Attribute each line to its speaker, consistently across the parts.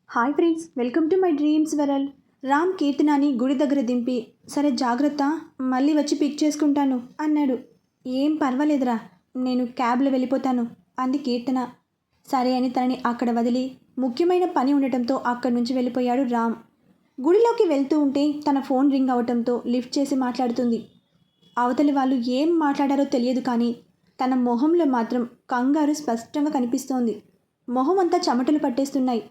Speaker 1: Hi friends, welcome to my dreams world. Ram కీర్తనాని గుడి దగ్గర దింపి, సరే జాగ్రత్త, మళ్ళీ వచ్చి పిక్ చేసుకుంటాను అన్నాడు. ఏం పర్వాలేదురా, నేను క్యాబ్లో వెళ్ళిపోతాను అంది కీర్తన. సరే అని తనని అక్కడ వదిలి ముఖ్యమైన పని ఉండటంతో అక్కడి నుంచి వెళ్ళిపోయాడు రామ్. గుడిలోకి వెళ్తూ ఉంటే తన ఫోన్ రింగ్ అవటంతో లిఫ్ట్ చేసి మాట్లాడుతుంది. అవతలి వాళ్ళు ఏం మాట్లాడారో తెలియదు, కానీ తన మొహంలో మాత్రం కంగారు స్పష్టంగా కనిపిస్తోంది. మొహం అంతా చెమటలు పట్టేస్తున్నాయి.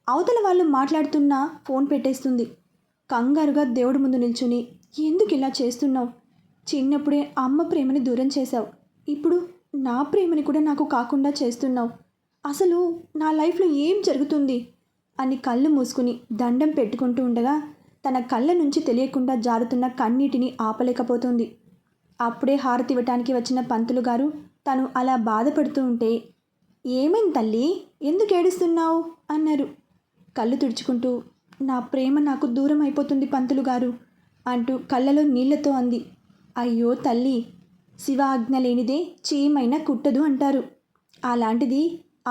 Speaker 1: అవతల వాళ్ళు మాట్లాడుతున్నా ఫోన్ పెట్టేస్తుంది. కంగారుగా దేవుడి ముందు నిల్చుని, ఎందుకు ఇలా చేస్తున్నావు? చిన్నప్పుడే అమ్మ ప్రేమని దూరం చేశావు, ఇప్పుడు నా ప్రేమని కూడా నాకు కాకుండా చేస్తున్నావు. అసలు నా లైఫ్లో ఏం జరుగుతుంది అని కళ్ళు మూసుకుని దండం పెట్టుకుంటూ ఉండగా తన కళ్ళ నుంచి తెలియకుండా జారుతున్న కన్నీటిని ఆపలేకపోతుంది. అప్పుడే హారతి ఇవ్వటానికి వచ్చిన పంతులు గారు తను అలా బాధపడుతూ ఉంటే, ఏమైంది తల్లి, ఎందుకు ఏడుస్తున్నావు అన్నారు. కళ్ళు తుడుచుకుంటూ, నా ప్రేమ నాకు దూరం అయిపోతుంది పంతులు గారు అంటూ కళ్ళలో నీళ్లతో అంది. అయ్యో తల్లి, శివ ఆజ్ఞ లేనిదే చీమైనా కుట్టదు అంటారు. అలాంటిది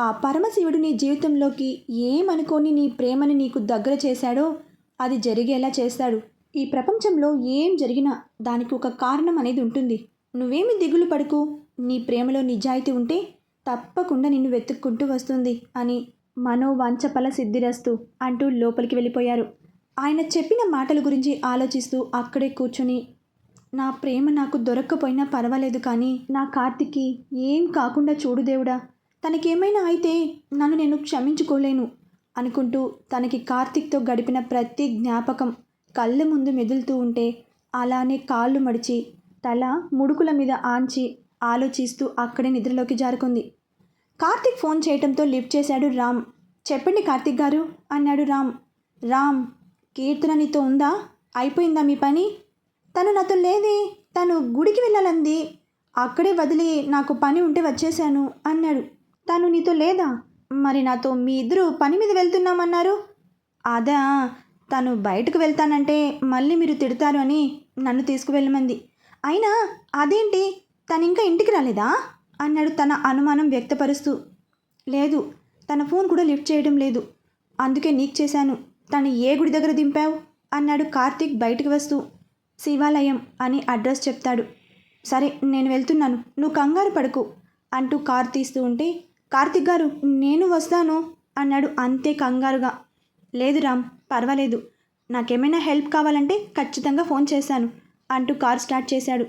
Speaker 1: ఆ పరమశివుడు నీ జీవితంలోకి ఏమనుకోని నీ ప్రేమని నీకు దగ్గర చేశాడో అది జరిగేలా చేస్తాడు. ఈ ప్రపంచంలో ఏం జరిగినా దానికి ఒక కారణం అనేది ఉంటుంది. నువ్వేమి దిగులు పడుకు, నీ ప్రేమలో నిజాయితీ ఉంటే తప్పకుండా నిన్ను వెతుక్కుంటూ వస్తుంది అని మనోవాంఛఫల సిద్ధిరస్తు అంటూ లోపలికి వెళ్ళిపోయారు. ఆయన చెప్పిన మాటల గురించి ఆలోచిస్తూ అక్కడే కూర్చుని, నా ప్రేమ నాకు దొరక్కపోయినా పర్వాలేదు, కానీ నా కార్తిక్కి ఏం కాకుండా చూడు దేవుడా, తనకేమైనా అయితే నన్ను నేను క్షమించుకోలేను అనుకుంటూ తనకి కార్తిక్తో గడిపిన ప్రతి జ్ఞాపకం కళ్ళ ముందు మెదులుతూ ఉంటే అలానే కాళ్ళు మడిచి తల ముడుకుల మీద ఆంచి ఆలోచిస్తూ అక్కడే నిద్రలోకి జారుకుంది. కార్తిక్ ఫోన్ చేయటంతో లిఫ్ట్ చేశాడు రామ్. చెప్పండి కార్తిక్ గారు అన్నాడు రామ్. రామ్, కీర్తన నీతో ఉందా? అయిపోయిందా మీ పని? తను నాతో లేదే, తను గుడికి వెళ్ళాలంది, అక్కడే వదిలి నాకు పని ఉంటే వచ్చేశాను అన్నాడు. తను నీతో లేదా? మరి నాతో మీ ఇద్దరు పని మీద వెళ్తున్నామన్నారు. అదా, తను బయటకు వెళ్తానంటే మళ్ళీ మీరు తిడతారు అని నన్ను తీసుకువెళ్ళమంది. అయినా అదేంటి, తను ఇంకా ఇంటికి రాలేదా అన్నాడు తన అనుమానం వ్యక్తపరుస్తూ. లేదు, తన ఫోన్ కూడా లిఫ్ట్ చేయడం లేదు, అందుకే నీకు చేశాను. తను ఏ గుడి దగ్గర దింపావు అన్నాడు కార్తిక్ బయటకు వస్తూ. శివాలయం అని అడ్రస్ చెప్తాడు. సరే నేను వెళ్తున్నాను, నువ్వు కంగారు పడుకు అంటూ కారు తీస్తూ ఉంటే, కార్తిక్ గారు నేను వస్తాను అన్నాడు అంతే కంగారుగా. లేదు రామ్, పర్వాలేదు, నాకేమైనా హెల్ప్ కావాలంటే ఖచ్చితంగా ఫోన్ చేశాను అంటూ కారు స్టార్ట్ చేశాడు.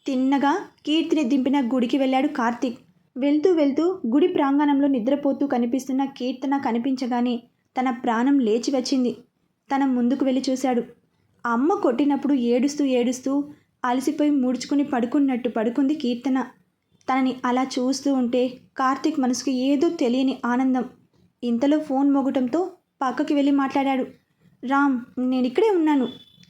Speaker 1: తిన్నగా కీర్తిని దింపిన గుడికి వెళ్ళాడు కార్తిక్. వెళ్తూ వెళ్తూ గుడి ప్రాంగణంలో నిద్రపోతూ కనిపిస్తున్న కీర్తన కనిపించగానే తన ప్రాణం లేచి వచ్చింది. తన ముందుకు వెళ్ళి చూశాడు. అమ్మ కొట్టినప్పుడు ఏడుస్తూ ఏడుస్తూ అలసిపోయి ముడుచుకుని పడుకున్నట్టు పడుకుంది కీర్తన. తనని అలా చూస్తూ ఉంటే కార్తిక్ మనసుకి ఏదో తెలియని ఆనందం. ఇంతలో ఫోన్ మోగటంతో పక్కకి వెళ్ళి మాట్లాడాడు. రామ్, నేను ఇక్కడే ఉన్నాను,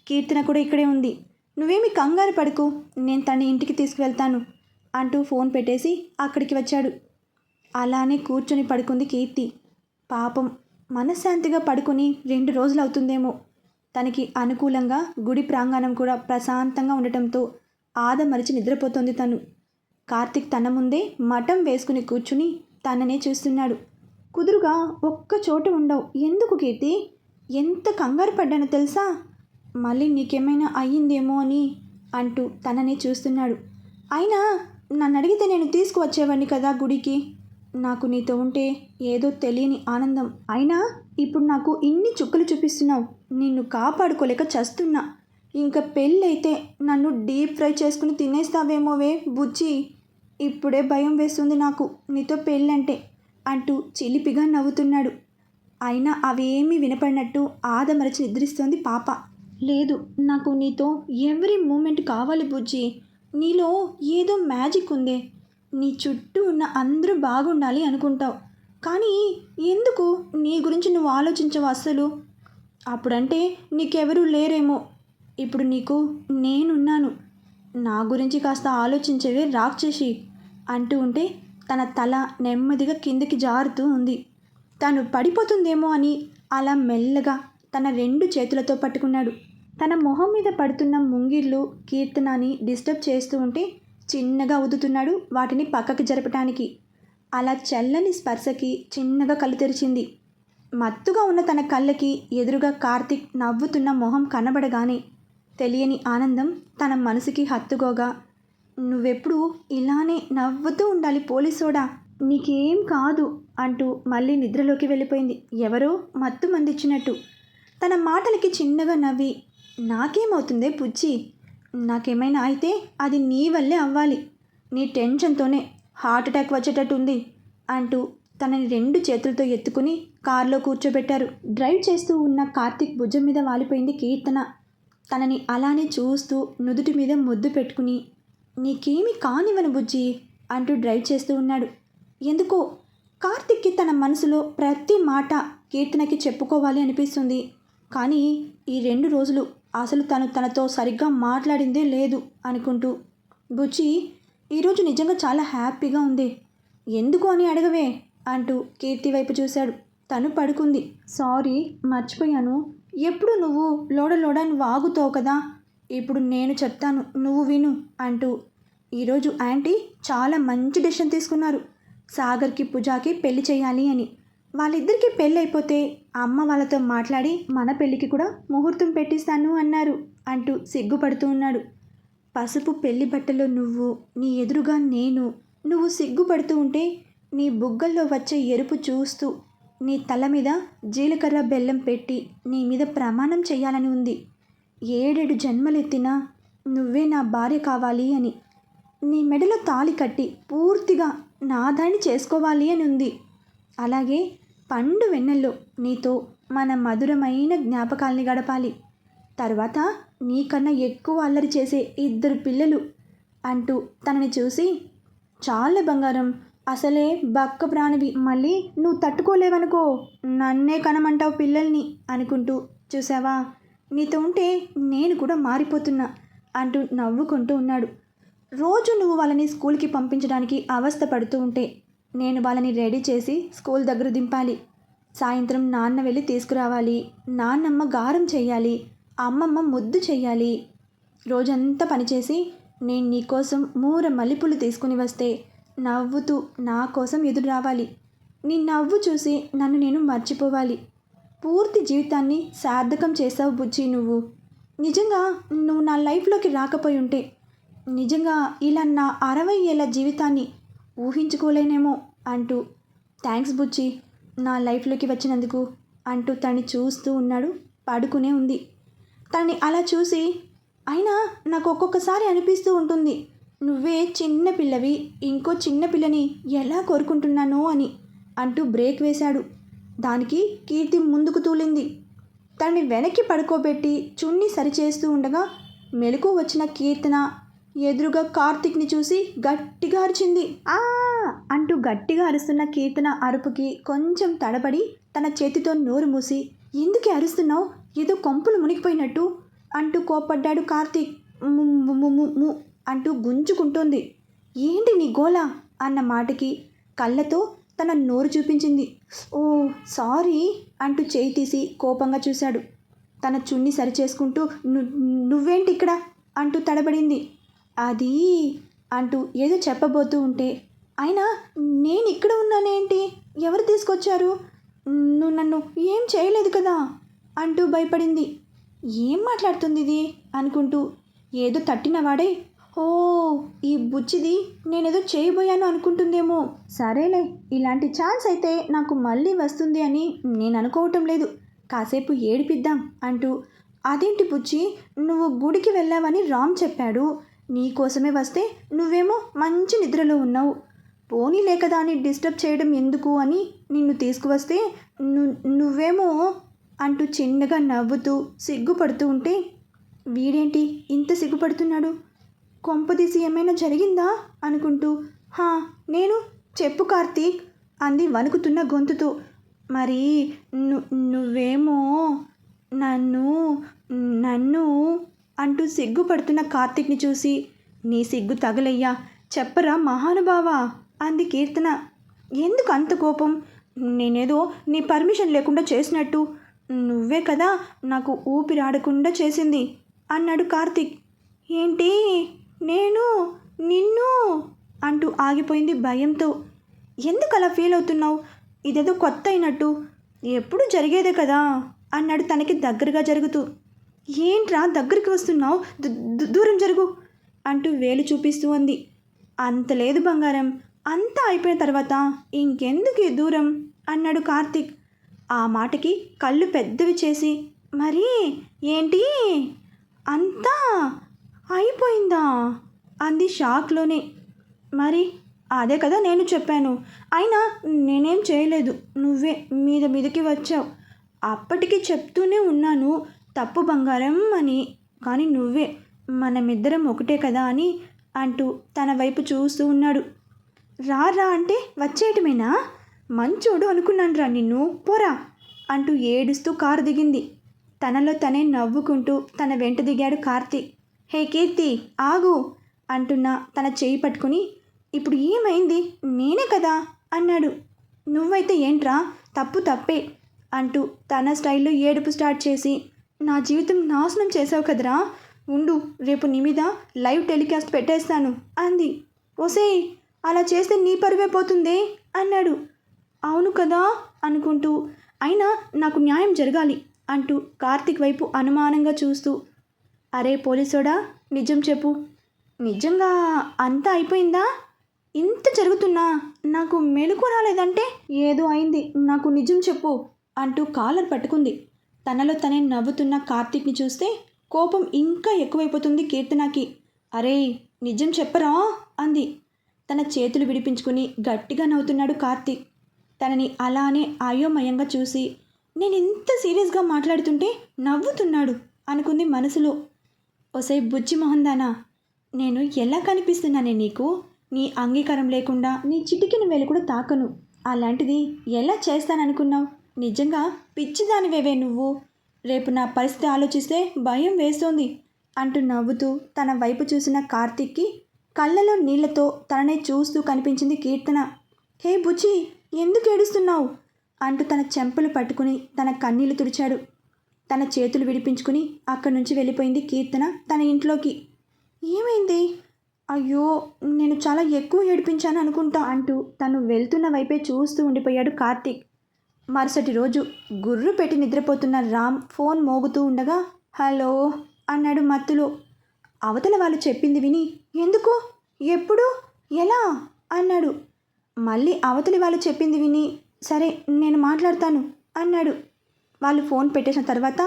Speaker 1: కీర్తన కూడా ఇక్కడే ఉంది, నువ్వేమి కంగారు పడుకు, నేను తన ఇంటికి తీసుకువెళ్తాను అంటూ ఫోన్ పెట్టేసి అక్కడికి వచ్చాడు. అలానే కూర్చొని పడుకుంది కీర్తి. పాపం, మనశ్శాంతిగా పడుకొని 2 రోజులు అవుతుందేమో. తనకి అనుకూలంగా గుడి ప్రాంగణం కూడా ప్రశాంతంగా ఉండటంతో ఆదమరిచి నిద్రపోతోంది తను. కార్తిక్ తన ముందే మఠం వేసుకుని కూర్చుని తననే చూస్తున్నాడు. కుదురుగా ఒక్క చోట ఉండవు, ఎందుకు కీర్తి? ఎంత కంగారు పడ్డానో తెలుసా? మళ్ళీ నీకేమైనా అయ్యిందేమో అని అంటూ తననే చూస్తున్నాడు. అయినా నన్ను అడిగితే నేను తీసుకువచ్చేవాడిని కదా గుడికి. నాకు నీతో ఉంటే ఏదో తెలియని ఆనందం. అయినా ఇప్పుడు నాకు ఇన్ని చుక్కలు చూపిస్తున్నావు, నిన్ను కాపాడుకోలేక చస్తున్నా. ఇంకా పెళ్ళైతే నన్ను డీప్ ఫ్రై చేసుకుని తినేస్తావేమోవే బుజ్జి. ఇప్పుడే భయం వేస్తుంది నాకు నీతో పెళ్ళంటే అంటూ చిలిపిగా నవ్వుతున్నాడు. అయినా అవేమీ వినపడినట్టు ఆదమరచి నిద్రిస్తోంది పాప. లేదు, నాకు నీతో ఎవ్రీ మూమెంట్ కావాలి బుజ్జి. నీలో ఏదో మ్యాజిక్ ఉందే. నీ చుట్టూ ఉన్న అందరూ బాగుండాలి అనుకుంటావు, కానీ ఎందుకు నీ గురించి నువ్వు ఆలోచించవు అస్సలు. అప్పుడంటే నీకెవరూ లేరేమో, ఇప్పుడు నీకు నేనున్నాను, నా గురించి కాస్త ఆలోచించేవే రాక్షసి అంటూ ఉంటే తన తల నెమ్మదిగా కిందకి జారుతూ ఉంది. తను పడిపోతుందేమో అని అలా మెల్లగా తన 2 చేతులతో పట్టుకున్నాడు. తన మొహం మీద పడుతున్న ముంగిళ్ళు కీర్తనాని డిస్టర్బ్ చేస్తూ ఉంటే చిన్నగా ఊదుతున్నాడు వాటిని పక్కకి జరపటానికి. అలా చల్లని స్పర్శకి చిన్నగా కళ్ళు తెరిచింది. మత్తుగా ఉన్న తన కళ్ళకి ఎదురుగా కార్తీక్ నవ్వుతున్న మొహం కనబడగానే తెలియని ఆనందం తన మనసుకి హత్తుకోగా, నువ్వెప్పుడు ఇలానే నవ్వుతూ ఉండాలి పోలీసోడా, నీకేం కాదు అంటూ మళ్ళీ నిద్రలోకి వెళ్ళిపోయింది. ఎవరో మత్తు మందిచ్చినట్టు. తన మాటలకి చిన్నగా నవ్వి, నాకేమవుతుందే పుచ్చి, నాకేమైనా అయితే అది నీ వల్లే అవ్వాలి, నీ టెన్షన్తోనే హార్ట్ అటాక్ వచ్చేటట్టు ఉంది అంటూ తనని 2 చేతులతో ఎత్తుకుని కారులో కూర్చోబెట్టారు. డ్రైవ్ చేస్తూ ఉన్న కార్తీక్ భుజం మీద వాలిపోయింది కీర్తన. తనని అలానే చూస్తూ నుదుటి మీద ముద్దు పెట్టుకుని, నీకేమీ కానివ్వను బుజ్జి అంటూ డ్రైవ్ చేస్తూ ఉన్నాడు. ఎందుకో కార్తీక్కి తన మనసులో ప్రతి మాట కీర్తనకి చెప్పుకోవాలి అనిపిస్తుంది. కానీ ఈ 2 రోజులు అసలు తనతో సరిగ్గా మాట్లాడిందే లేదు అనుకుంటూ, బుజ్జి ఈరోజు నిజంగా చాలా హ్యాపీగా ఉంది, ఎందుకు అని అడగవే అంటూ కీర్తి వైపు చూశాడు. తను పడుకుంది. సారీ మర్చిపోయాను, ఎప్పుడు నువ్వు లోడ వాగుతావు కదా, ఇప్పుడు నేను చెప్తాను నువ్వు విను అంటూ, ఈరోజు ఆంటీ చాలా మంచి డెసిషన్ తీసుకున్నారు, సాగర్కి పూజాకి పెళ్లి చేయాలి అని. వాళ్ళిద్దరికీ పెళ్ళి అయిపోతే అమ్మ వాళ్ళతో మాట్లాడి మన పెళ్ళికి కూడా ముహూర్తం పెట్టిస్తాను అన్నారు అంటూ సిగ్గుపడుతూ ఉన్నాడు. పసుపు పెళ్లి బట్టలో నువ్వు, నీ ఎదురుగా నేను, నువ్వు సిగ్గుపడుతూ ఉంటే నీ బుగ్గల్లో వచ్చే ఎరుపు చూస్తూ నీ తల మీద జీలకర్ర బెల్లం పెట్టి నీ మీద ప్రమాణం చేయాలని ఉంది, 7 జన్మలెత్తినా నువ్వే నా భార్య కావాలి అని, నీ మెడలో తాళి కట్టి పూర్తిగా నాదాన్ని చేసుకోవాలి అని ఉంది. అలాగే పండు వెన్నెల్లో నీతో మన మధురమైన జ్ఞాపకాల్ని గడపాలి, తర్వాత నీకన్నా ఎక్కువ అల్లరి చేసే 2 పిల్లలు అంటూ తనని చూసి, చాలా బంగారం, అసలే బక్క ప్రాణివి, మళ్ళీ నువ్వు తట్టుకోలేవనుకో నన్నే కనమంటావు పిల్లల్ని అనుకుంటూ, చూసావా నీతో ఉంటే నేను కూడా మారిపోతున్నా అంటూ నవ్వుకుంటూ ఉన్నాడు. రోజు నువ్వు వాళ్ళని స్కూల్కి పంపించడానికి అవస్థ పడుతూ ఉంటే నేను వాళ్ళని రెడీ చేసి స్కూల్ దగ్గర దింపాలి, సాయంత్రం నాన్న వెళ్ళి తీసుకురావాలి, నాన్నమ్మ గారం చెయ్యాలి, అమ్మమ్మ ముద్దు చెయ్యాలి, రోజంతా పనిచేసి నేను నీకోసం 3 మల్లెపూలు తీసుకుని వస్తే నవ్వుతూ నా కోసం ఎదురు రావాలి, నీ నవ్వు చూసి నన్ను నేను మర్చిపోవాలి, పూర్తి జీవితాన్ని సార్థకం చేసావు బుజ్జి నువ్వు, నిజంగా నువ్వు నా లైఫ్లోకి రాకపోయి ఉంటే నిజంగా ఇలా నా 60 ఏళ్ళ జీవితాన్ని ఊహించుకోలేనేమో అంటూ, థ్యాంక్స్ బుజ్జి నా లైఫ్లోకి వచ్చినందుకు అంటూ తన్ని చూస్తూ ఉన్నాడు. పడుకునే ఉంది. తనని అలా చూసి, అయినా నాకు ఒక్కొక్కసారి అనిపిస్తూ ఉంటుంది, నువ్వే చిన్న పిల్లవి ఇంకో చిన్న పిల్లని ఎలా కోరుకుంటున్నానో అని అంటూ బ్రేక్ వేశాడు. దానికి కీర్తి ముందుకు తూలింది. తనని వెనక్కి పడుకోబెట్టి చున్ని సరిచేస్తూ ఉండగా మెలకు వచ్చిన కీర్తన ఎదురుగా కార్తీక్ని చూసి గట్టిగా అరిచింది. ఆ అంటూ గట్టిగా అరుస్తున్న కీర్తన అరుపుకి కొంచెం తడబడి తన చేతితో నోరు మూసి, ఎందుకే అరుస్తున్నావు, ఏదో కొంపులు మునిగిపోయినట్టు అంటూ కోప్పడ్డాడు కార్తీక్. అంటూ గుంజుకుంటోంది. ఏంటి నీ గోల అన్న మాటకి కళ్ళతో తన నోరు చూపించింది. ఓ సారీ అంటూ చేయి తీసి కోపంగా చూశాడు. తన చున్ని సరిచేసుకుంటూ నువ్వేంటి ఇక్కడ అంటూ తడబడింది. అది అంటూ ఏదో చెప్పబోతూ ఉంటే, అయినా నేను ఇక్కడ ఉన్నానేంటి, ఎవరు తీసుకొచ్చారు, నువ్వు నన్ను ఏం చేయలేదు కదా అంటూ భయపడింది. ఏం మాట్లాడుతుంది ఇది అనుకుంటూ ఏదో తట్టినవాడే, ఓ ఈ బుచ్చిది నేనేదో చేయబోయాను అనుకుంటుందేమో, సరేలే ఇలాంటి ఛాన్స్ అయితే నాకు మళ్ళీ వస్తుంది అని నేను అనుకోవటం లేదు, కాసేపు ఏడిపిద్దాం అంటూ, అదేంటి బుచ్చి నువ్వు గుడికి వెళ్ళావని రామ్ చెప్పాడు, నీకోసమే వస్తే నువ్వేమో మంచి నిద్రలో ఉన్నావు, పోనీలే కదా అని డిస్టర్బ్ చేయడం ఎందుకు అని నిన్ను తీసుకువస్తే నువ్వేమో అంటూ చిన్నగా నవ్వుతూ సిగ్గుపడుతూ ఉంటే, వీడేంటి ఇంత సిగ్గుపడుతున్నాడు, కొంపదీసి ఏమైనా జరిగిందా అనుకుంటూ, హా నేను చెప్పు కార్తీక్ అంది వణుకుతున్న గొంతుతో. మరి నువ్వేమో నన్ను నన్ను అంటూ సిగ్గుపడుతున్న కార్తీక్ని చూసి, నీ సిగ్గు తగలయ్యా, చెప్పరా మహానుభావా అంది కీర్తన. ఎందుకు అంత కోపం, నేనేదో నీ పర్మిషన్ లేకుండా చేసినట్టు, నువ్వే కదా నాకు ఊపిరాడకుండా చేసింది అన్నాడు కార్తీక్. ఏంటి నేను నిన్ను అంటూ ఆగిపోయింది భయంతో. ఎందుకు అలా ఫీల్ అవుతున్నావు, ఇదేదో కొత్త అయినట్టు, ఎప్పుడు జరిగేదే కదా అన్నాడు తనకి దగ్గరగా జరుగుతూ. ఏంట్రా దగ్గరికి వస్తున్నావు, దూరం జరుగు అంటూ వేలు చూపిస్తూ ఉంది. అంత లేదు బంగారం, అంతా అయిపోయిన తర్వాత ఇంకెందుకు ఈ దూరం అన్నాడు కార్తీక్. ఆ మాటకి కళ్ళు పెద్దవి చేసి, మరి ఏంటి అంతా అయిపోయిందా అంది షాక్లోనే. మరి అదే కదా నేను చెప్పాను, అయినా నేనేం చేయలేదు, నువ్వే మీదకి వచ్చావు. అప్పటికి చెప్తూనే ఉన్నాను తప్పు బంగారం అని, కానీ నువ్వే మనమిద్దరం ఒకటే కదా అని అంటూ తన వైపు చూస్తూ ఉన్నాడు. రా రా అంటే వచ్చేయటమేనా, మంచోడు అనుకున్నానురా నిన్ను, పోరా అంటూ ఏడుస్తూ కారు దిగింది. తనలో తనే నవ్వుకుంటూ తన వెంట దిగాడు కార్తీక్. హే కీర్తి ఆగు అంటున్నా తన చేయి పట్టుకుని, ఇప్పుడు ఏమైంది, నేనే కదా అన్నాడు. నువ్వైతే ఏంట్రా, తప్పు తప్పే అంటూ తన స్టైల్లో ఏడుపు స్టార్ట్ చేసి, నా జీవితం నాశనం చేసావు కదరా, ఉండు రేపు నీ మీద లైవ్ టెలికాస్ట్ పెట్టేస్తాను అంది. ఓసేయ్ అలా చేస్తే నీ పరువే పోతుందే అన్నాడు. అవును కదా అనుకుంటూ, అయినా నాకు న్యాయం జరగాలి అంటూ కార్తీక్ వైపు అనుమానంగా చూస్తూ, అరే పోలీసోడా నిజం చెప్పు, నిజంగా అంతా అయిపోయిందా, ఇంత జరుగుతున్నా నాకు మెలకు రాలేదంటే ఏదో అయింది, నాకు నిజం చెప్పు అంటూ కాలర్ పట్టుకుంది. తనలో తనే నవ్వుతున్న కార్తీక్ని చూస్తే కోపం ఇంకా ఎక్కువైపోతుంది కీర్తనకి. అరే నిజం చెప్పరా అంది. తన చేతులు విడిపించుకుని గట్టిగా నవ్వుతున్నాడు కార్తీక్. తనని అలానే అయోమయంగా చూసి, నేను ఇంత సీరియస్గా మాట్లాడుతుంటే నవ్వుతున్నాడు అనుకుంది మనసులో. ఒసై బుజ్జి మొహందానా, నేను ఎలా కనిపిస్తున్నానే నీకు, నీ అంగీకారం లేకుండా నీ చిటికిన వేలు కూడా తాకను, అలాంటిది ఎలా చేస్తాననుకున్నావు, నిజంగా పిచ్చిదానివేవే నువ్వు, రేపు నా పరిస్థితి ఆలోచిస్తే భయం వేస్తోంది అంటూ నవ్వుతూ తన వైపు చూసిన కార్తీక్కి కళ్ళలో నీళ్లతో తననే చూస్తూ కనిపించింది కీర్తన. హే బుజ్జి ఎందుకు ఏడుస్తున్నావు అంటూ తన చెంపలు పట్టుకుని తన కన్నీళ్లు తుడిచాడు. తన చేతులు విడిపించుకుని అక్కడి నుంచి వెళ్ళిపోయింది కీర్తన తన ఇంట్లోకి. ఏమైంది, అయ్యో నేను చాలా ఎక్కువ ఏడిపించాను అనుకుంటా అంటూ తను వెళ్తున్న వైపే చూస్తూ ఉండిపోయాడు కార్తీక్. మరుసటి రోజు గుర్రు పెట్టి నిద్రపోతున్న రామ్ ఫోన్ మోగుతూ ఉండగా హలో అన్నాడు మత్తులో. అవతల వాళ్ళు చెప్పింది విని, ఎందుకు, ఎప్పుడు, ఎలా అన్నాడు. మళ్ళీ అవతలి వాళ్ళు చెప్పింది విని, సరే నేను మాట్లాడతాను అన్నాడు. వాళ్ళు ఫోన్ పెట్టేసిన తర్వాత,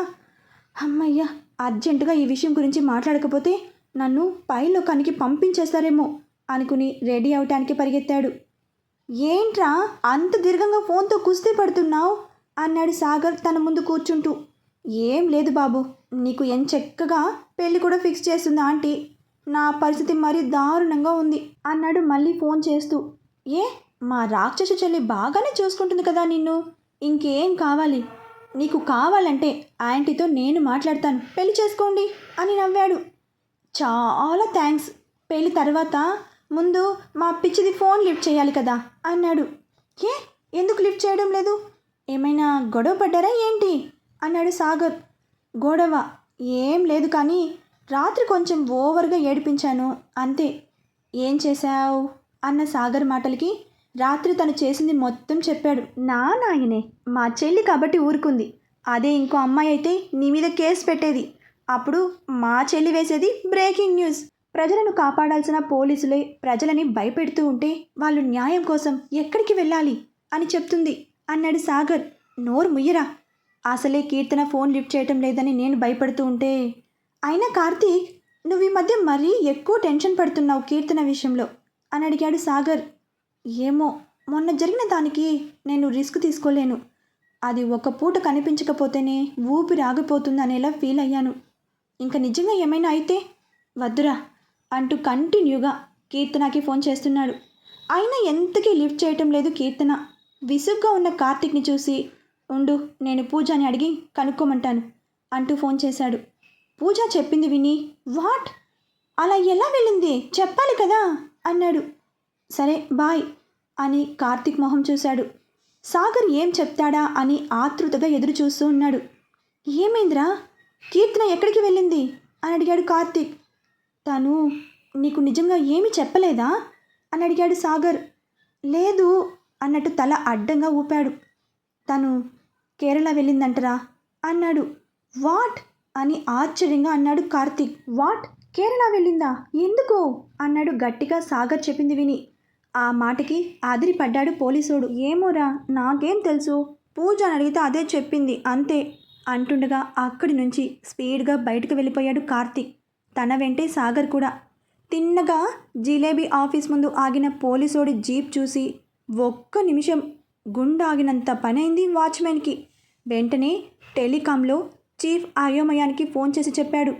Speaker 1: అమ్మయ్య అర్జెంటుగా ఈ విషయం గురించి మాట్లాడకపోతే నన్ను పైలోకానికి పంపించేస్తారేమో అనుకుని రెడీ అవటానికి పరిగెత్తాడు. ఏంట్రా అంత దీర్ఘంగా ఫోన్తో కుస్తీ పడుతున్నావు అన్నాడు సాగర్ తన ముందు కూర్చుంటూ. ఏం లేదు బాబు, నీకు ఎంచక్కగా పెళ్ళి కూడా ఫిక్స్ చేస్తుంది ఆంటీ, నా పరిస్థితి మరీ దారుణంగా ఉంది అన్నాడు మళ్ళీ ఫోన్ చేస్తూ. ఏ మా రాక్షసు చెల్లి బాగానే చూసుకుంటుంది కదా నిన్ను, ఇంకేం కావాలి, నీకు కావాలంటే ఆంటీతో నేను మాట్లాడతాను, పెళ్లి చేసుకోండి అని నవ్వాడు. చాలా థ్యాంక్స్, పెళ్ళి తర్వాత ముందు మా పిచ్చిది ఫోన్ లిఫ్ట్ చేయాలి కదా అన్నాడు. ఏ ఎందుకు లిఫ్ట్ చేయడం లేదు, ఏమైనా గొడవ పడ్డారా ఏంటి అన్నాడు సాగర్. గొడవ ఏం లేదు, కానీ రాత్రి కొంచెం ఓవర్గా ఏడిపించాను అంతే. ఏం చేశావు అన్న సాగర్ మాటలకి రాత్రి తను చేసింది మొత్తం చెప్పాడు. నా నాయనే, మా చెల్లి కాబట్టి ఊరుకుంది, అదే ఇంకో అమ్మాయి అయితే నీ మీద కేసు పెట్టేది, అప్పుడు మా చెల్లి వేసేది బ్రేకింగ్ న్యూస్. ప్రజలను కాపాడాల్సిన పోలీసులే ప్రజలని భయపెడుతూ ఉంటే వాళ్ళు న్యాయం కోసం ఎక్కడికి వెళ్ళాలి అని చెప్తుంది అన్నాడు సాగర్. నోరు ముయ్యరా, అసలే కీర్తన ఫోన్ లిఫ్ట్ చేయటం లేదని నేను భయపడుతూ ఉంటే. అయినా కార్తీక్, నువ్వు ఈ మధ్య మరీ ఎక్కువ టెన్షన్ పడుతున్నావు కీర్తన విషయంలో అని అడిగాడు సాగర్. ఏమో, మొన్న జరిగిన దానికి నేను రిస్క్ తీసుకోలేను, అది ఒక పూట కనిపించకపోతేనే ఊపిరి ఆగిపోతుంది అనేలా ఫీల్ అయ్యాను, ఇంకా నిజంగా ఏమైనా అయితే వద్దురా అంటూ కంటిన్యూగా కీర్తనకి ఫోన్ చేస్తున్నాడు. అయినా ఎంతకీ లిఫ్ట్ చేయటం లేదు కీర్తన. విసుగ్గా ఉన్న కార్తీక్ని చూసి, ఉండు నేను పూజని అడిగి కనుక్కోమంటాను అంటూ ఫోన్ చేశాడు. పూజ చెప్పింది విని, వాట్, అలా ఎలా వెళ్ళింది చెప్పాలి కదా అన్నాడు. సరే బాయ్ అని కార్తీక్ మొహం చూశాడు. సాగర్ ఏం చెప్తాడా అని ఆతృతగా ఎదురు చూస్తూ ఉన్నాడు. ఏమైందిరా, కీర్తన ఎక్కడికి వెళ్ళింది అని అడిగాడు కార్తీక్. తను నీకు నిజంగా ఏమీ చెప్పలేదా అని అడిగాడు సాగర్. లేదు అన్నట్టు తల అడ్డంగా ఊపాడు. తను కేరళ వెళ్ళిందంటరా అన్నాడు. వాట్ అని ఆశ్చర్యంగా అన్నాడు కార్తీక్. వాట్, కేరళ వెళ్ళిందా? ఎందుకు అన్నాడు గట్టిగా సాగర్ చెప్పింది విని. ఆ మాటకి అదిరిపడ్డాడు పోలీసోడు. ఏమోరా, నాకేం తెలుసు, పూజ అని అడిగితే అదే చెప్పింది అంతే అంటుండగా అక్కడి నుంచి స్పీడ్గా బయటకు వెళ్ళిపోయాడు కార్తీక్. తన వెంటే సాగర్ కూడా. తిన్నగా జిలేబీ ఆఫీస్ ముందు ఆగిన పోలీసోడి జీప్ చూసి ఒక్క నిమిషం గుండాగినంత పనైంది వాచ్మెన్కి. వెంటనే టెలికాంలో చీఫ్ అయోమయానికి ఫోన్ చేసి చెప్పాడు.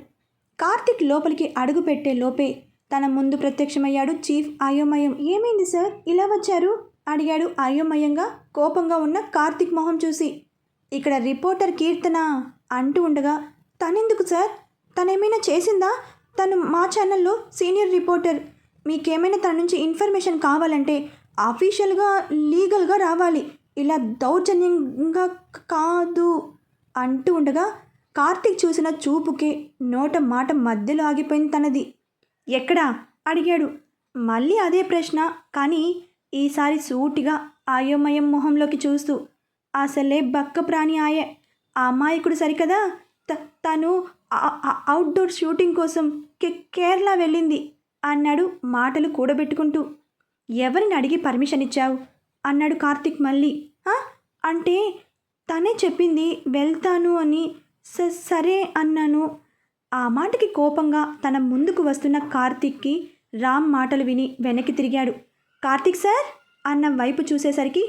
Speaker 1: కార్తీక్ లోపలికి అడుగు పెట్టే లోపే తన ముందు ప్రత్యక్షమయ్యాడు చీఫ్ అయోమయం. ఏమైంది సార్, ఇలా వచ్చారు అడిగాడు అయోమయంగా కోపంగా ఉన్న కార్తీక్ మొహం చూసి. ఇక్కడ రిపోర్టర్ కీర్తన అంటూ ఉండగా, తనెందుకు సార్, తనేమైనా చేసిందా? తను మా ఛానల్లో సీనియర్ రిపోర్టర్. మీకేమైనా తన నుంచి ఇన్ఫర్మేషన్ కావాలంటే అఫీషియల్గా లీగల్గా రావాలి, ఇలా దౌర్జన్యంగా కాదు అంటూ ఉండగా కార్తీక్ చూసిన చూపుకే నోట మాట మధ్యలో ఆగిపోయింది తనది. ఎక్కడా అడిగాడు. మళ్ళీ అదే ప్రశ్న, కానీ ఈసారి సూటిగా అయోమయం మొహంలోకి చూస్తూ. అసలే బక్క ప్రాణి ఆయే, ఆ అమాయకుడు సరికదా, తను అవుట్డోర్ షూటింగ్ కోసం కేరళ వెళ్ళింది అన్నాడు మాటలు కూడబెట్టుకుంటూ. ఎవరిని అడిగి పర్మిషన్ ఇచ్చావు అన్నాడు కార్తీక్ మళ్ళీ. అంటే తనే చెప్పింది వెళ్తాను అని. సరే అన్నాను. ఆ మాటకి కోపంగా తన ముందుకు వస్తున్న కార్తీక్కి రామ్ మాటలు విని వెనక్కి తిరిగాడు. కార్తీక్ సార్ అన్న వైపు చూసేసరికి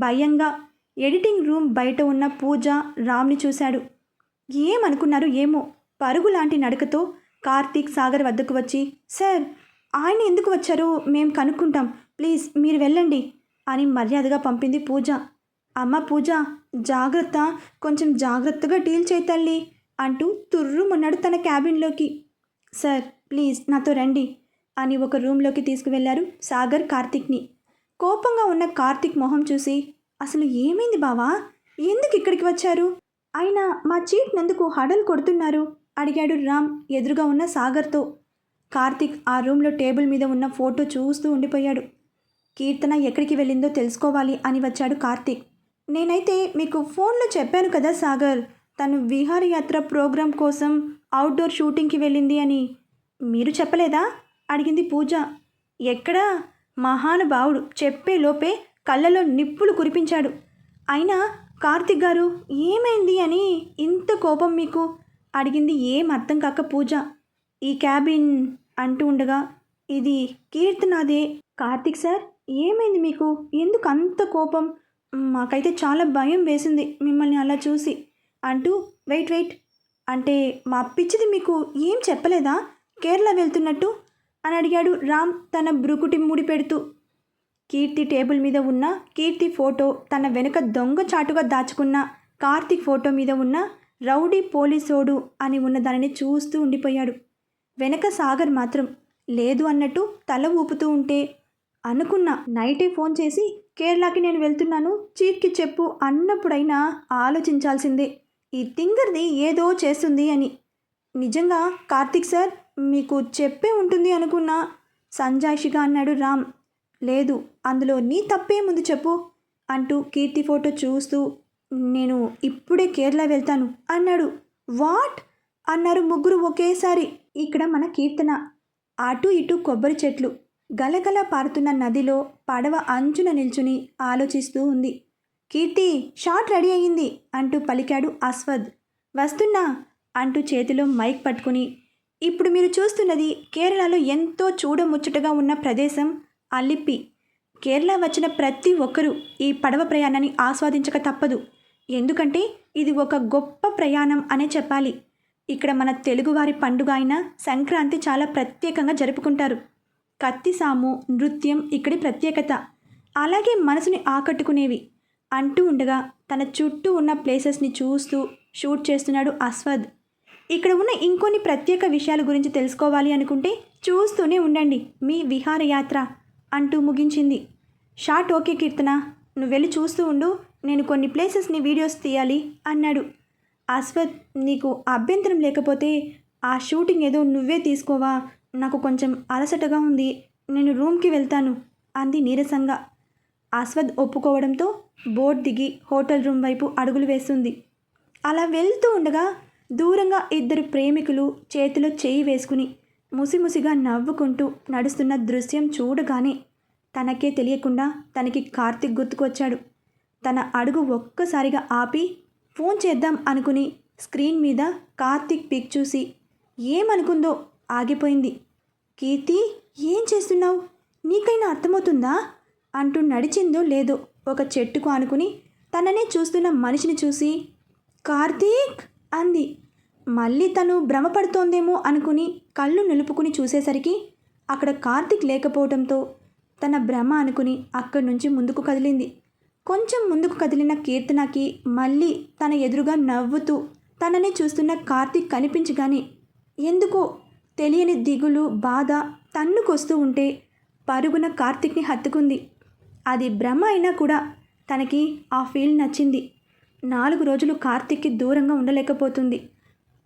Speaker 1: భయంగా ఎడిటింగ్ రూమ్ బయట ఉన్న పూజ రామ్ని చూశాడు. ఏమనుకున్నారు ఏమో, పరుగు లాంటి నడకతో కార్తీక్ సాగర్ వద్దకు వచ్చి, సార్ ఆయన ఎందుకు వచ్చారో మేము కనుక్కుంటాం, ప్లీజ్ మీరు వెళ్ళండి అని మర్యాదగా పంపింది పూజ. అమ్మ పూజ, జాగ్రత్త, కొంచెం జాగ్రత్తగా డీల్ చేయి తల్లి అంటూ తుర్రుమన్నాడు తన క్యాబిన్లోకి. సార్ ప్లీజ్ నాతో రండి అని ఒక రూమ్లోకి తీసుకువెళ్లారు సాగర్ కార్తీక్ని. కోపంగా ఉన్న కార్తీక్ మొహం చూసి, అసలు ఏమైంది బావా, ఎందుకు ఇక్కడికి వచ్చారు? ఆయన మా చీఫ్ నందుకు హడలు కొడుతున్నారు అడిగాడు రామ్ ఎదురుగా ఉన్న సాగర్తో. కార్తీక్ ఆ రూమ్లో టేబుల్ మీద ఉన్న ఫోటో చూస్తూ ఉండిపోయాడు. కీర్తన ఎక్కడికి వెళ్ళిందో తెలుసుకోవాలి అని వచ్చాడు కార్తీక్. నేనైతే మీకు ఫోన్లో చెప్పాను కదా సాగర్, తను విహారయాత్ర ప్రోగ్రాం కోసం అవుట్డోర్ షూటింగ్కి వెళ్ళింది అని. మీరు చెప్పలేదా అడిగింది పూజ. ఎక్కడా, మహానుభావుడు చెప్పే లోపే కళ్ళలో నిప్పులు కురిపించాడు. అయినా కార్తీక్ గారు ఏమైంది అని ఇంత కోపం మీకు అడిగింది ఏం అర్థం కాక పూజ. ఈ క్యాబిన్ అంటూ ఉండగా, ఇది కీర్తనాదే. కార్తీక్ సార్ ఏమైంది మీకు, ఎందుకు అంత కోపం? మాకైతే చాలా భయం వేసింది మిమ్మల్ని అలా చూసి అంటూ. వెయిట్ అంటే మా పిచ్చిది మీకు ఏం చెప్పలేదా కేరళ వెళ్తున్నట్టు అని అడిగాడు రామ్ తన బ్రుకుటి ముడి పెడుతూ. కీర్తి టేబుల్ మీద ఉన్న కీర్తి ఫోటో, తన వెనుక దొంగ చాటుగా దాచుకున్న కార్తీక్ ఫోటో మీద ఉన్న రౌడీ పోలీసోడు అని ఉన్న దానిని చూస్తూ ఉండిపోయాడు. వెనక సాగర్ మాత్రం లేదు అన్నట్టు తల ఊపుతూ ఉంటే, అనుకున్నా నైటే ఫోన్ చేసి కేరళకి నేను వెళ్తున్నాను చీఫ్కి చెప్పు అన్నప్పుడైనా ఆలోచించాల్సిందే, ఈ తింగర్ది ఏదో చేస్తుంది అని. నిజంగా కార్తీక్ సార్ మీకు చెప్పే ఉంటుంది అనుకున్నా సంజాయిషిగా అన్నాడు రామ్. లేదు, అందులో నీ తప్పే ముందు చెప్పు అంటూ కీర్తి ఫోటో చూస్తూ, నేను ఇప్పుడే కేరళ వెళ్తాను అన్నాడు. వాట్ అన్నారు ముగ్గురు ఒకేసారి. ఇక్కడ మన కీర్తన అటు ఇటు కొబ్బరి చెట్లు, గలగల పారుతున్న నదిలో పడవ అంచున నిల్చుని ఆలోచిస్తూ ఉంది. కీర్తి షాట్ రెడీ అయ్యింది అంటూ పలికాడు అస్వద్. వస్తున్నా అంటూ చేతిలో మైక్ పట్టుకుని, ఇప్పుడు మీరు చూస్తున్నది కేరళలో ఎంతో చూడముచ్చటగా ఉన్న ప్రదేశం అలిప్పి. కేరళ వచ్చిన ప్రతి ఒక్కరూ ఈ పడవ ప్రయాణాన్ని ఆస్వాదించక తప్పదు. ఎందుకంటే ఇది ఒక గొప్ప ప్రయాణం అనే చెప్పాలి. ఇక్కడ మన తెలుగువారి పండుగ అయిన సంక్రాంతి చాలా ప్రత్యేకంగా జరుపుకుంటారు. కత్తిసాము నృత్యం ఇక్కడి ప్రత్యేకత, అలాగే మనసుని ఆకట్టుకునేవి అంటూ ఉండగా తన చుట్టూ ఉన్న ప్లేసెస్ని చూస్తూ షూట్ చేస్తున్నాడు అస్వద్. ఇక్కడ ఉన్న ఇంకొన్ని ప్రత్యేక విషయాల గురించి తెలుసుకోవాలి అనుకుంటే చూస్తూనే ఉండండి మీ విహారయాత్ర అంటూ ముగించింది. షాట్ ఓకే కీర్తన, నువ్వు వెళ్ళి చూస్తూ ఉండు, నేను కొన్ని ప్లేసెస్ని వీడియోస్ తీయాలి అన్నాడు. అస్వద్, నీకు అభ్యంతరం లేకపోతే ఆ షూటింగ్ ఏదో నువ్వే తీసుకోవా, నాకు కొంచెం అలసటగా ఉంది, నేను రూమ్కి వెళ్తాను అంది నీరసంగా. అస్వద్ ఒప్పుకోవడంతో బోట్ దిగి హోటల్ రూమ్ వైపు అడుగులు వేస్తుంది. అలా వెళ్తూ ఉండగా దూరంగా ఇద్దరు ప్రేమికులు చేతిలో చేయి వేసుకుని ముసిముసిగా నవ్వుకుంటూ నడుస్తున్న దృశ్యం చూడగానే తనకే తెలియకుండా తనకి కార్తిక్ గుర్తుకొచ్చాడు. తన అడుగు ఒక్కసారిగా ఆపి ఫోన్ చేద్దాం అనుకుని స్క్రీన్ మీద కార్తిక్ పిక్ చూసి ఏమనుకుందో ఆగిపోయింది. కీర్తి, ఏం చేస్తున్నావు? నీకైనా అర్థమవుతుందా అంటూ నడిచిందో లేదో ఒక చెట్టుకు ఆనుకుని తననే చూస్తున్న మనిషిని చూసి కార్తీక్ అంది. మళ్ళీ తను భ్రమపడుతోందేమో అనుకుని కళ్ళు నిలుపుకుని చూసేసరికి అక్కడ కార్తీక్ లేకపోవడంతో తన భ్రమ అనుకుని అక్కడి నుంచి ముందుకు కదిలింది. కొంచెం ముందుకు కదిలిన కీర్తనకి మళ్ళీ తన ఎదురుగా నవ్వుతూ తననే చూస్తున్న కార్తీక్ కనిపించగానే ఎందుకో తెలియని దిగులు, బాధ తన్నుకొస్తూ ఉంటే పరుగున కార్తీక్ని హత్తుకుంది. అది భ్రమ అయినా కూడా తనకి ఆ ఫీల్ నచ్చింది. 4 రోజులు కార్తీక్కి దూరంగా ఉండలేకపోతుంది.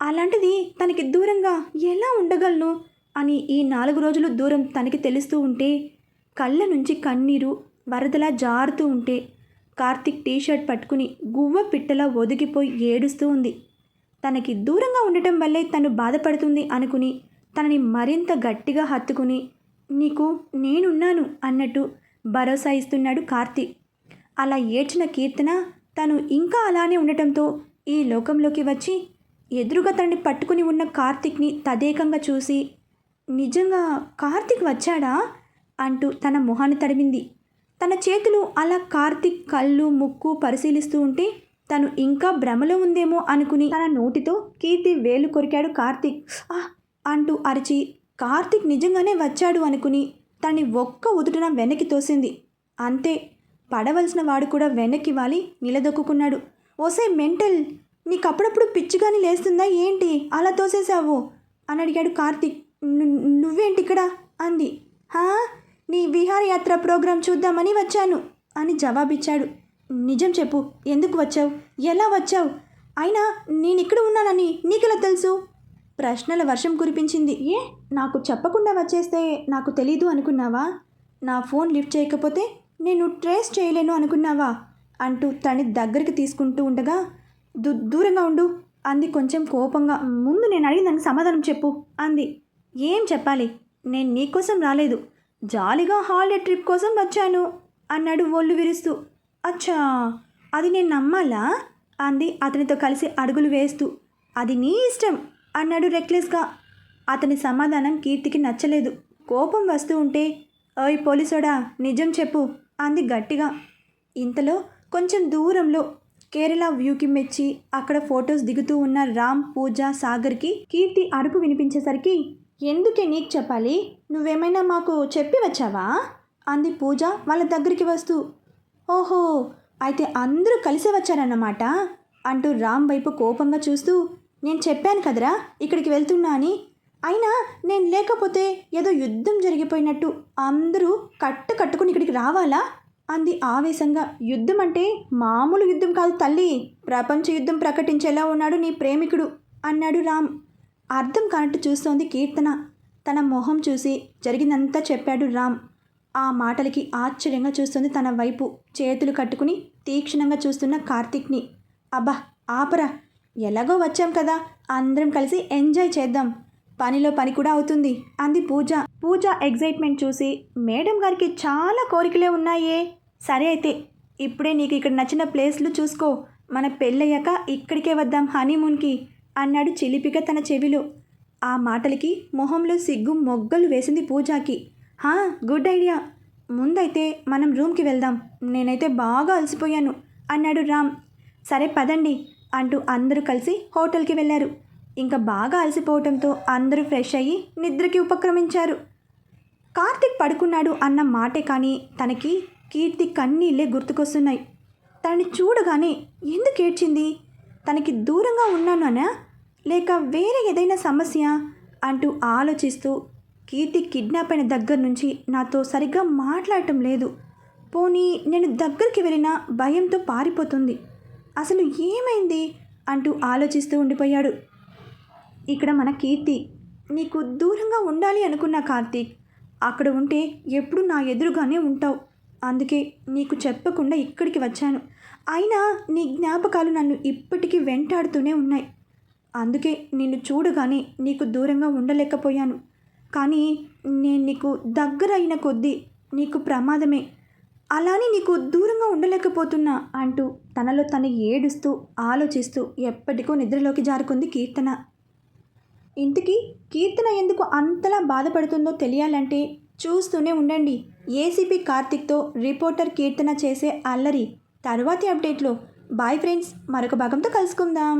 Speaker 1: అలాంటిది తనకి దూరంగా ఎలా ఉండగలను అని ఈ 4 రోజులు దూరం తనకి తెలుస్తూ ఉంటే కళ్ళ నుంచి కన్నీరు వరదలా జారుతూ ఉంటే కార్తీక్ టీషర్ట్ పట్టుకుని గువ్వ పిట్టలా ఒదిగిపోయి ఏడుస్తూ ఉంది. తనకి దూరంగా ఉండటం వల్లే తను బాధపడుతుంది అనుకుని తనని మరింత గట్టిగా హత్తుకుని నీకు నేనున్నాను అన్నట్టు భరోసా ఇస్తున్నాడు కార్తీక్. అలా ఏడ్చిన కీర్తన తను ఇంకా అలానే ఉండటంతో ఈ లోకంలోకి వచ్చి ఎదురుగా తనని పట్టుకుని ఉన్న కార్తీక్ని తదేకంగా చూసి నిజంగా కార్తీక్ వచ్చాడా అంటూ తన మొహాన్ని తడిమింది. తన చేతులు అలా కార్తీక్ కళ్ళు ముక్కు పరిశీలిస్తూ ఉంటే తను ఇంకా భ్రమలో ఉందేమో అనుకుని తన నోటితో కీర్తి వేలు కొరికాడు కార్తీక్. అంటూ అరిచి కార్తీక్ నిజంగానే వచ్చాడు అనుకుని తనని ఒక్క ఉదుటన వెనక్కి తోసింది. అంతే, పడవలసిన వాడు కూడా వెనక్కి వాలి నిలదొక్కున్నాడు. ఓసే మెంటల్, నీకు అప్పుడప్పుడు పిచ్చిగాని లేస్తుందా ఏంటి అలా తోసేశావు అని అడిగాడు కార్తీక్. నువ్వేంటి ఇక్కడ అంది. నీ విహారయాత్ర ప్రోగ్రాం చూద్దామని వచ్చాను అని జవాబిచ్చాడు. నిజం చెప్పు, ఎందుకు వచ్చావు, ఎలా వచ్చావు, అయినా నేను ఇక్కడ ఉన్నానని నీకెలా తెలుసు? ప్రశ్నల వర్షం కురిపించింది. నాకు చెప్పకుండా వచ్చేస్తే నాకు తెలీదు అనుకున్నావా? నా ఫోన్ లిఫ్ట్ చేయకపోతే నేను ట్రేస్ చేయలేను అనుకున్నావా అంటూ తనని దగ్గరికి తీసుకుంటూ ఉండగా దూరంగా ఉండు అంది కొంచెం కోపంగా. ముందు నేను అడిగిన దానికి సమాధానం చెప్పు అంది. ఏం చెప్పాలి, నేను నీకోసం రాలేదు, జాలీగా హాలిడే ట్రిప్ కోసం వచ్చాను అన్నాడు ఒళ్ళు విరుస్తూ. అచ్చా, అది నేను నమ్మాలా అంది అతనితో కలిసి అడుగులు వేస్తూ. అది నీ ఇష్టం అన్నాడు రెక్లెస్గా. అతని సమాధానం కీర్తికి నచ్చలేదు. కోపం వస్తూ ఉంటే ఓయ్ పోలీసోడా నిజం చెప్పు అంది గట్టిగా. ఇంతలో కొంచెం దూరంలో కేరళ వ్యూకి మెచ్చి అక్కడ ఫొటోస్ దిగుతూ ఉన్న రామ్, పూజ, సాగర్కి కీర్తి అరుపు వినిపించేసరికి ఎందుకే నీకు చెప్పాలి, నువ్వేమైనా మాకు చెప్పి వచ్చావా అంది పూజ వాళ్ళ దగ్గరికి వస్తూ. ఓహో, అయితే అందరూ కలిసి వచ్చారన్నమాట అంటూ రామ్ వైపు కోపంగా చూస్తూ నేను చెప్పాను కదరా ఇక్కడికి వెళ్తున్నా అని, అయినా నేను లేకపోతే ఏదో యుద్ధం జరిగిపోయినట్టు అందరూ కట్టుకుని ఇక్కడికి రావాలా అంది ఆవేశంగా. యుద్ధం అంటే మామూలు యుద్ధం కాదు తల్లి, ప్రపంచ యుద్ధం ప్రకటించేలా ఉన్నాడు నీ ప్రేమికుడు అన్నాడు రామ్. అర్థం కానట్టు చూస్తోంది కీర్తన. తన మొహం చూసి జరిగిందంతా చెప్పాడు రామ్. ఆ మాటలకి ఆశ్చర్యంగా చూస్తుంది తన వైపు చేతులు కట్టుకుని తీక్షణంగా చూస్తున్న కార్తీక్ని. అబ్బా ఆపరా, ఎలాగో వచ్చాం కదా అందరం కలిసి ఎంజాయ్ చేద్దాం, పనిలో పని కూడా అవుతుంది అంది పూజ. పూజ ఎగ్జైట్మెంట్ చూసి మేడం గారికి చాలా కోరికలే ఉన్నాయే, సరే అయితే ఇప్పుడే నీకు ఇక్కడ నచ్చిన ప్లేస్లు చూసుకో, మన పెళ్ళయ్యాక ఇక్కడికే వద్దాం హనీమూన్కి అన్నాడు చిలిపిగా తన చెవిలో. ఆ మాటలకి మొహంలో సిగ్గు మొగ్గలు వేసింది పూజకి. గుడ్ ఐడియా, ముందైతే మనం రూమ్కి వెళ్దాం, నేనైతే బాగా అలసిపోయాను అన్నాడు రామ్. సరే పదండి అంటూ అందరూ కలిసి హోటల్కి వెళ్ళారు. ఇంకా బాగా అలసిపోవడంతో అందరూ ఫ్రెష్ అయ్యి నిద్రకి ఉపక్రమించారు. కార్తీక్ పడుకున్నాడు అన్న మాటే కానీ తనకి కీర్తి కన్నీళ్ళే గుర్తుకొస్తున్నాయి. తనని చూడగానే ఎందుకు ఏడ్చింది, తనకి దూరంగా ఉన్నానా లేక వేరే ఏదైనా సమస్య అంటూ ఆలోచిస్తూ కీర్తి కిడ్నాప్ అయిన దగ్గర నుంచి నాతో సరిగ్గా మాట్లాడటం లేదు, పోనీ నేను దగ్గరికి వెళ్ళినా భయంతో పారిపోతుంది, అసలు ఏమైంది అంటూ ఆలోచిస్తూ ఉండిపోయాడు. ఇక్కడ మన కీర్తి, నీకు దూరంగా ఉండాలి అనుకున్నా కార్తీక్, అక్కడ ఉంటే ఎప్పుడు నా ఎదురుగానే ఉంటావు, అందుకే నీకు చెప్పకుండా ఇక్కడికి వచ్చాను. అయినా నీ జ్ఞాపకాలు నన్ను ఇప్పటికీ వెంటాడుతూనే ఉన్నాయి. అందుకే నిన్ను చూడగానే నీకు దూరంగా ఉండలేకపోయాను. కానీ నేను నీకు దగ్గర అయిన కొద్దీ నీకు ప్రమాదమే. అలానే నీకు దూరంగా ఉండలేకపోతున్నా అంటూ తనలో తను ఏడుస్తూ ఆలోచిస్తూ ఎప్పటికో నిద్రలోకి జారుకుంది కీర్తన. ఇంతకీ కీర్తన ఎందుకు అంతలా బాధపడుతుందో తెలియాలంటే చూస్తూనే ఉండండి. ఏసీపీ కార్తిక్తో రిపోర్టర్ కీర్తన చేసే అల్లరి తరువాతి అప్డేట్లో. బాయ్ ఫ్రెండ్స్, మరొక భాగంతో కలుసుకుందాం.